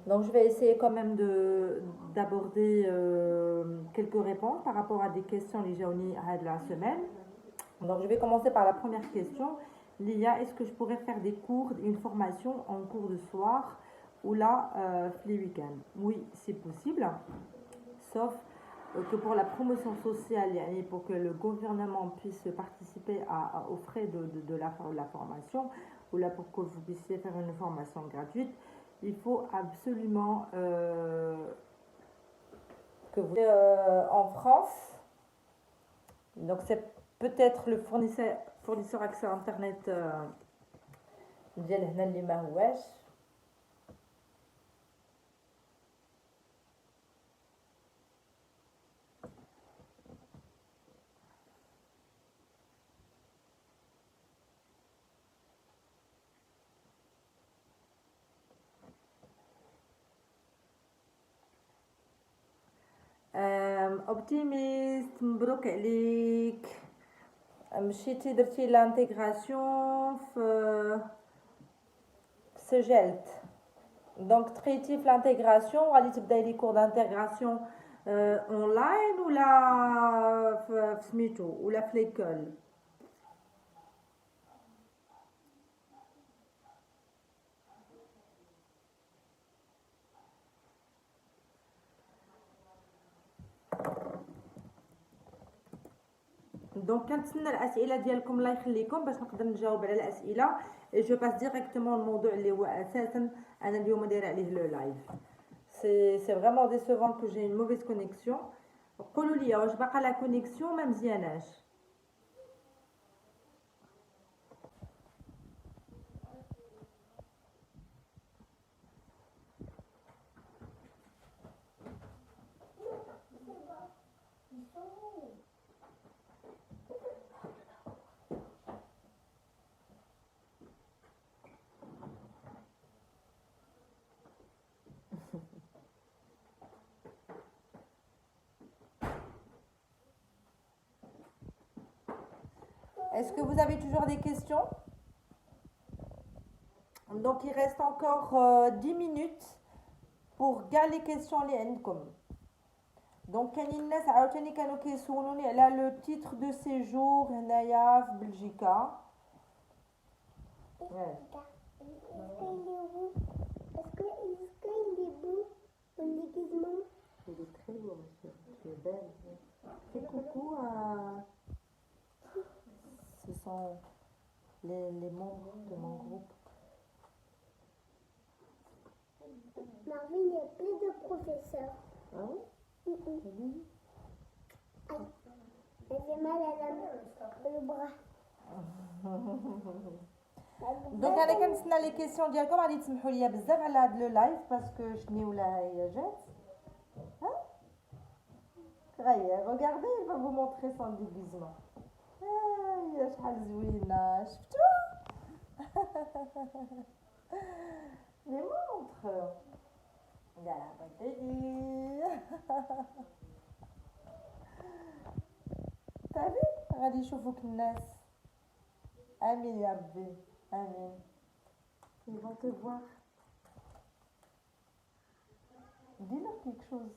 Donc je vais essayer quand même d'aborder quelques réponses par rapport à des questions les jaunis à de la semaine. Donc je vais commencer par la première question. Lia, est-ce que je pourrais faire des cours, une formation en cours de soir ou là les week-ends? Oui, c'est possible, sauf que pour la promotion sociale et pour que le gouvernement puisse participer aux frais de la formation, ou là pour que vous puissiez faire une formation gratuite, il faut absolument que vous en France. Donc c'est peut-être le fournisseur accès à internet ديال هنا اللي ما هواش. اوبتيميست مبروك عليك، مشيتي درتي لانتيغراسيون في سجلت. دونك تقيتي في لانتيغراسيون وغادي تبداي لي كور دانتيغراسيون اونلاين ولا في سميتو ولا في ليكول؟ دونك كنتسنى الاسئله ديالكم الله يخليكم باش نقدر نجاوب على الاسئله. جو باس ديريكتومون الموضوع اللي هو اساسا انا اليوم دايره عليه لو لايف. سي فريمون ديسيفون كو جي اون موفيز كونيكسيون. قولوا لي واش باقا لا كونيكسيون ما مزياناش؟ Est-ce que vous avez toujours des questions? Donc il reste encore 10 minutes pour كاع les questions اللي عندكم. دونك كاينين الناس عاوتاني كانوا كيسولوني على لو تيتر دو سيجور هنايا في بلجيكا. Il est très beau, monsieur. Tu es belle. Fais coucou à... Ce sont les membres de mon groupe. Marvin, il y a plus de professeurs. Ah oui? Oui. Elle fait mal à le bras. دونك انا كنتسنى لي كيسيون ديالكم. غادي تسمحوا لي بزاف على هذا لو لايف باسكو شنيوله هي جات. ها غير ريغاردي il va vous montrer son déguisement. يا شحال زوينه شفتوا لي مونطر. لا بغيتي صافي غادي يشوفوك الناس. امين يا ربي امين. ils vont te voir. dis-leur quelque chose.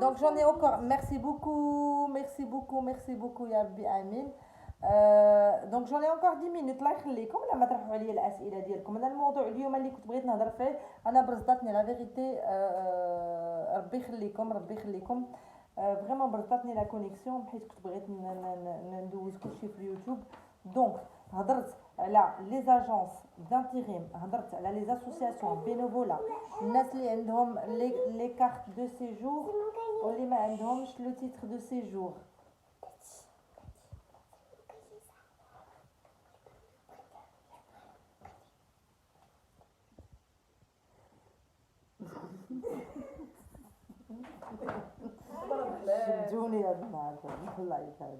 Donc j'en ai encore. Merci beaucoup يا ربي امين. دونك جوني انكور 10 مينوت. الله يخليكم لما ترحوا عليا الاسئله ديالكم. انا الموضوع اليوم اللي كنت بغيت نهضر فيه انا برزطاتني لا فيغيتي. ربي يخليكم فريمون برزطاتني لا كونيكسيون حيت كنت بغيت ندوز كلشي في اليوتيوب. دونك هضرت على لي زاجونس دانتيريم، هضرت على لي اسوسياسيون بينوفولا، الناس اللي عندهم لي كارت دو سيجور واللي ما عندهمش لو تيتر دو سيجور. شدوني هاد النهار الله يسعدك.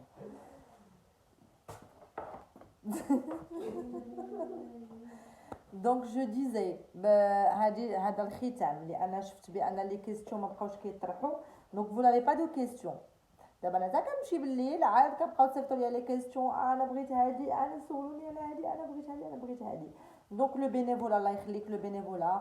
دونك جو ديزي هذا الختام لان شفت بان لي كيستيون ما بقاوش كيطرحوا. دونك فو لافي با دو كيستيون. دابا انا تا كنمشي بالليل عاد كنبقاو تصيفطوا لي لي كيستيون، انا بغيت هادي، انا سولوني انا هادي، انا بغيت هادي، انا بغيت هادي. دونك لو بينيفولا الله يخليك لو بينيفولا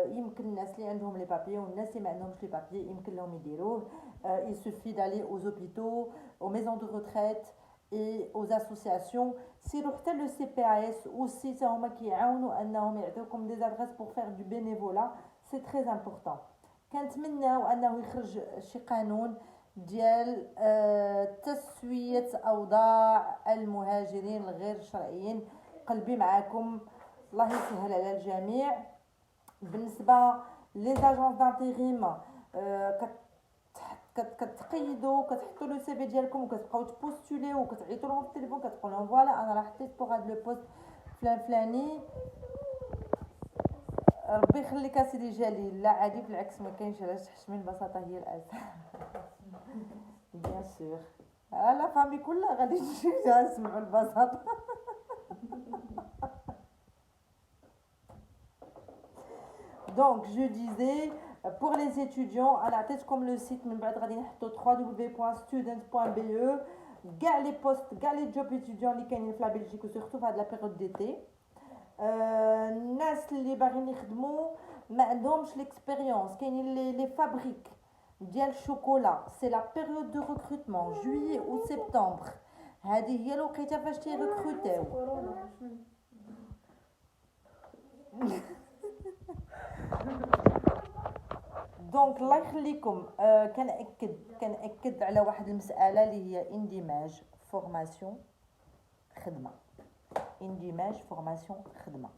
يمكن الناس اللي عندهم لي بابي والناس اللي ما عندهمش لي بابي يمكن لهم يديروه. il suffit d'aller aux hôpitaux, aux maisons de retraite et aux associations. سيروا حتى لو سي بي اس aussi تا هما كيعاونوا انهم يعطيوكم دي زادريس pour faire du bénévolat. c'est très important. كنتمناو انه يخرج شي قانون ديال تسوية اوضاع المهاجرين الغير شرعيين. قلبي معاكم، الله يسهل على الجميع. بالنسبه لي زاجونس دانتيغيم كتقيدوا كتحطوا لو سي في ديالكم وكتبقاو تبوستوليو وكتعيطوا لهم في التليفون كتقول لهم فوالا انا راه حطيت بوغ هاد لو بوست فلان فلاني. ربي يخليك اسيدي جليل. لا عادي بالعكس ما كاينش علاش تحشمي، البساطه هي الاساس. بيان سور لا فامي كلها غادي تجي تسمعوا البساطه. Donc je disais pour les étudiants انا عطيتكم لو سيت من بعد غادي نحطوا www.student.be كاع لي بوست كاع لي جوب étudiants اللي كاينين في لا بلجيك وسورتو في هاد لا بيريود ديتي. الناس اللي باغيين يخدموا ما عندهمش ليكسبيريونس كاينين لي فابريك ديال الشوكولا. سي لا بيريود دو ريكروتمون جويي و سبتمبر. هذه هي الوقيته فاش تيريكروتيو. دونك الله يخليكم كنأكد على واحد المساله اللي هي اندماج فورماسيون خدمه. اندماج فورماسيون خدمه.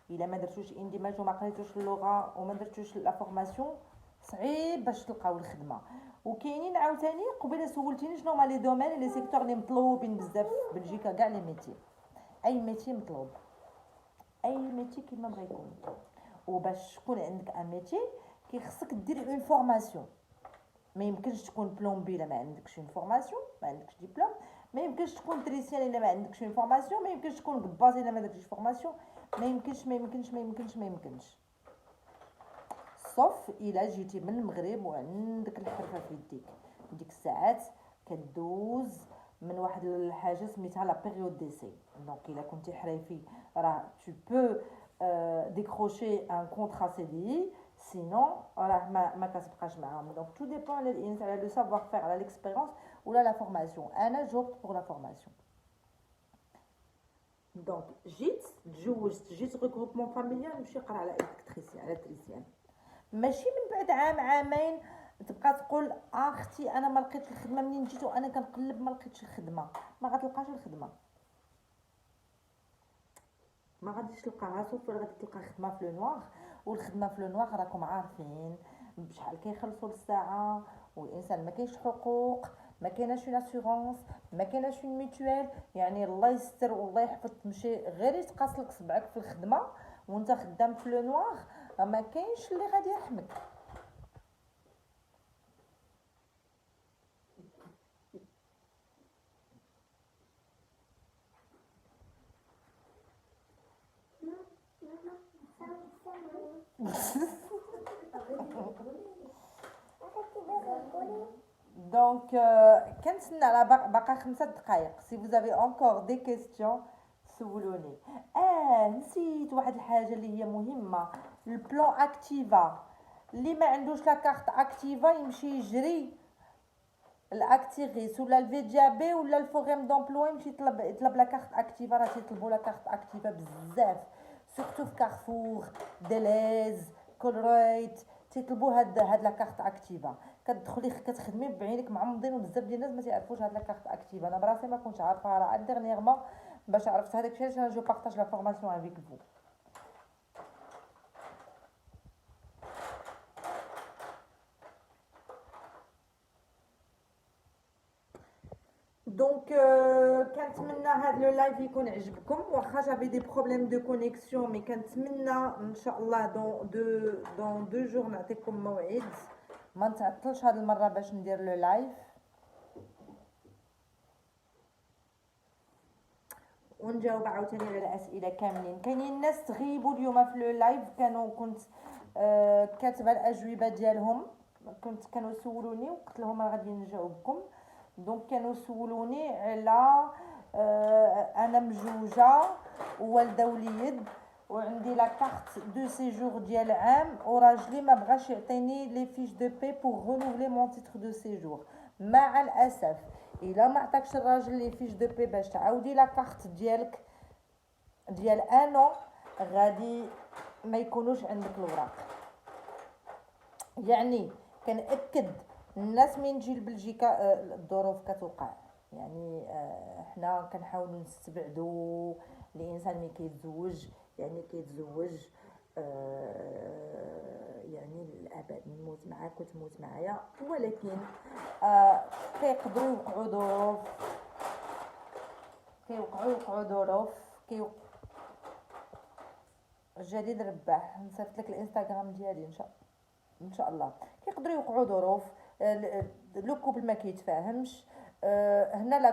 الا ما درتوش اندماج وما قريتوش اللغه وما درتوش لا فورماسيون صعيب باش تلقاو الخدمه. وكاينين عاوتاني قبيله سولتيني شنو هما لي دومين لي سيكتور اللي مطلوبين بزاف في بلجيكا. كاع لي ميتي، اي ميتي مطلوب، اي ميتي كيما بغا يكون. وباش تكون عندك ان ميتي كيخصك دير اون فورماسيون. ما يمكنش تكون بلومبي الا ما عندكش اون فورماسيون، ما عندكش ديبلوم. ما يمكنش تكون تريسيان الا ما عندكش اون فورماسيون. ما يمكنش تكون قباز الا ما درتيش فورماسيون. ما يمكنش ما يمكنش ما يمكنش ما يمكنش صوف الا جيتي من المغرب وعندك الحرفه في يديك. ديك الساعات كدوز من واحد الحاجه سميتها لا بيريود ديسي. دونك الا كنتي حريفي راه tu peux décrocher un contrat CDI. sinon راه ما كتبقاش معاهم. دونك tout dépend على الانسان على لو سافوار فير على ليكسبيريونس ولا لا فورماسيون. انا جوبت بور لا فورماسيون. دونك جيت تزوجت جيت ريغروبمون فاميليال نمشي نقرا على الكتريسيان على تريسيان. ماشي من بعد عام عامين تبقى تقول اختي انا ما لقيتش الخدمه منين جيت وانا كنقلب ما لقيتش الخدمه. ما غتلقاش الخدمه، ما غاديش تلقاها. سوف غادي تلقى خدمه في لو نوار. والخدمه في لو نوار راكم عارفين بشحال كيخلصوا للساعه. والانسان ما كاينش حقوق، ما كايناش اون اسيغونس، ما كايناش اون ميتوال. يعني الله يستر والله يحفظ تمشي غير يتقاس لك صبعك في الخدمه وانت خدام في لو نوار ما كاينش اللي غادي يحمك. دونك كنتسنى على باقا 5 دقائق. سي vous avez encore des questions سولوني. نسيت واحد الحاجه اللي هي مهمه. البلان اكتيفا اللي ما عندوش لا كارت اكتيفا يمشي يجري الاكتيغيس ولا الفي جي بي ولا الفوريم دومبلوا يمشي يطلب لا كارت اكتيفا. راه تيطلبوا لا كارت اكتيفا بزاف سورتو في كارفور ديليز كولرويت تيطلبوا هاد لا كارت اكتيفا. كتدخلي كتخدمي بعينك معمضين وبزاف ديال الناس ما تعرفوش هاد لا كارت اكتيفا. انا براسي ما كنتش عارفها راه ديرنييرمون باش عرفت هذاك الشيء. انا جو بارطاج لا فورماسيون افيك فو. دونك كنتمنى هاد لو لايف يكون عجبكم. واخا جافي دي بروبليم دو كونيكسيون مي كنتمنى ان شاء الله دون دو جور نعطيكم موعد. ما نتعطلش هاد المره باش ندير لو لايف. ونجاوب عاوتاني على الاسئله كاملين. كاينين ناس تغيبوا اليوم في لو لايف، كنت كاتبه الاجوبه ديالهم، كانوا يسولوني وقلت لهم غادي نجاوبكم. دونك كانوا يسولوني على انا مجوجه ووالده وليد وعندي لا كارت دو سيجور ديال عام، وراجلي ما بغاش يعطيني لي فيش دو بي بور رونوفلي مون تيتر دو سيجور. مع الاسف الا ما عطاكش الراجل لي فيش دو بي باش تعاودي لا كارت ديالك ديال انو، غادي ما يكونوش عندك الوراق. يعني كنأكد الناس من تجي لبلجيكا الظروف كتوقع، يعني حنا كنحاولوا نستبعدوا الانسان ملي كيتزوج، يعني كيتزوج يعني الابد نموت معاك وتموت معايا، ولكن كيقدروا يوقعوا ظروف، كيوقعوا ظروف جديد رباح نصيفط لك الانستغرام ديالي ان شاء الله. كيقدروا يوقعوا ظروف، لو كوبل ما كيتفاهمش، هنا لا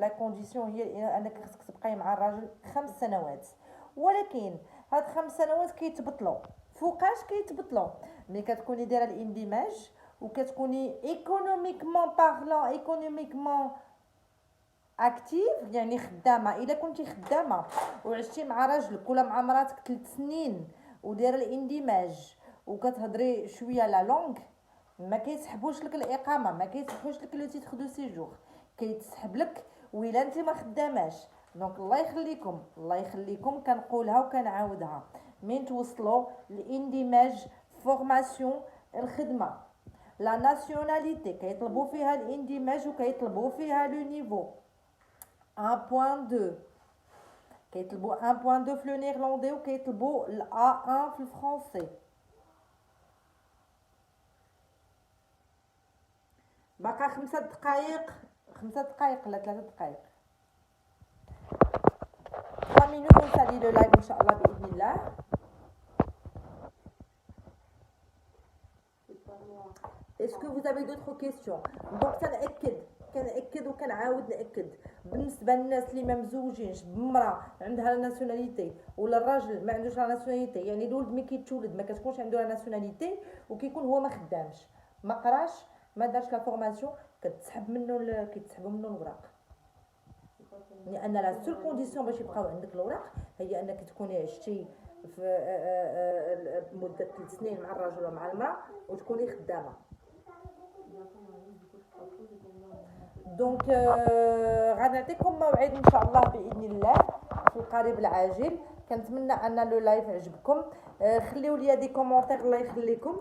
كونديسيون هي انك خصك تبقاي مع الراجل 5 سنوات، ولكن هاد 5 سنوات كيتبطلوا. فوقاش كيتبطلوا؟ ملي كتكوني دايره الاندماج وكتكوني ايكونوميكمون اكتيف، يعني خدامه. الا كنتي خدامه وعشتي مع راجلك ولا مع مراتك 3 سنين ودايره الاندماج وكتهضري شويه لا لونغ، ما كيسحبوش لك الاقامه، ما كيسحبوش لك لو تيتر دو سيجور، كيتسحب لك ويلا انت ما خداماش. دونك الله يخليكم الله يخليكم، كنقولها وكنعاودها، من توصلوا الاندماج فورماسيون الخدمه لا ناسيوناليتي كيطلبوا فيها الاندماج وكيطلبوا فيها لو نيفو 1.2، كيطلبوا 1.2 في لو نيرلاندي وكيطلبوا A1 في الفرنسي. باقا 5 دقائق، 5 دقائق ولا 3 دقائق، 3 minutes ونسالي لو لايف ان شاء الله باذن الله. Est-ce que vous avez d'autres questions؟ دونك كنأكد وكنعاود نأكد بالنسبه للناس اللي ما مزوجينش بمراه عندها لا ناسيوناليتي ولا الراجل ما عندوش لا ناسيوناليتي، يعني الولد ملي كيتولد ما كتكونش عنده لا ناسيوناليتي وكيكون هو ما خدامش ما قراش ما دارش لا فورماسيون، كتسحبوا منه الوراق. لان لا سول كونديسيون باش يبقاو عندك الوراق هي انك تكوني عشتي في مده 3 سنين مع الرجل ومع المراه وتكوني خدامه. دونك غنعطيكم موعد ان شاء الله باذن الله في القريب العاجل. كنتمنى ان لو لايف عجبكم، خليو لي دي كومونتير الله يخليكم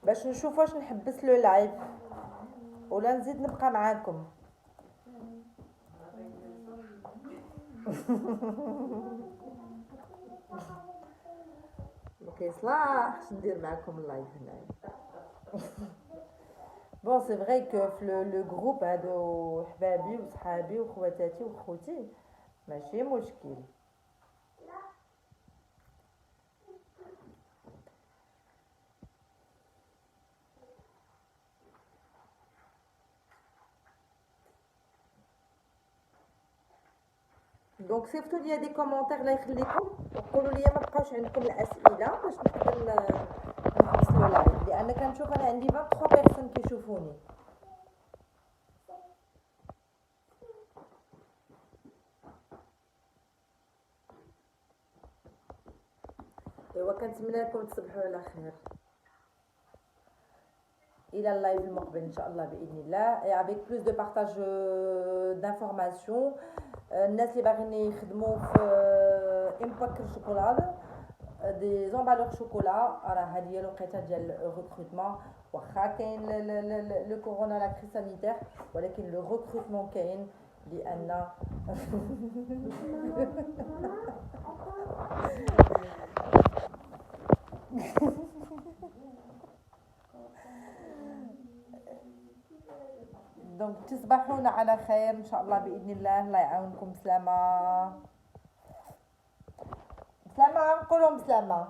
باش نشوف واش نحبس لو لايف ولا نزيد نبقى معاكم. مكيصلاحش ندير معكم اللايف هنايا. بون سي فري كو في لو جروب هادو حبابي وصحابي وخواتاتي وخوتي ماشي مشكل. دونك صيفطوا لي دي كومونتير الله يخليكم وقولوا لي ما بقاوش عندكم الاسئله باش نقدر نحبس لو لايف، لان كنشوف انا عندي 23 بيرسون كيشوفوني. ايوا كنتمنى لكم تصبحوا على خير الى اللايف المقبل ان شاء الله باذن الله، اي افيك بلوس دو بارطاج دانفورماسيون. الناس اللي باغيين يخدموا في امباكر شوكولاده دي زومبالور شوكولا، راه هذه هي الوقيته ديال الريكروتمون. واخا كاين لو كورونا لا كريس سانيتير، ولكن لو ريكروتمون كاين لان دونك تصبحون على خير ان شاء الله باذن الله. الله يعاونكم. سلامه سلامه، نقولوا بسلامه.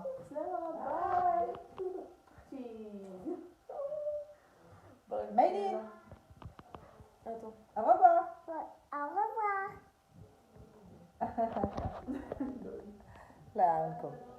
باي. ميلين bientôt. Au revoir. Au revoir. لا عنكم.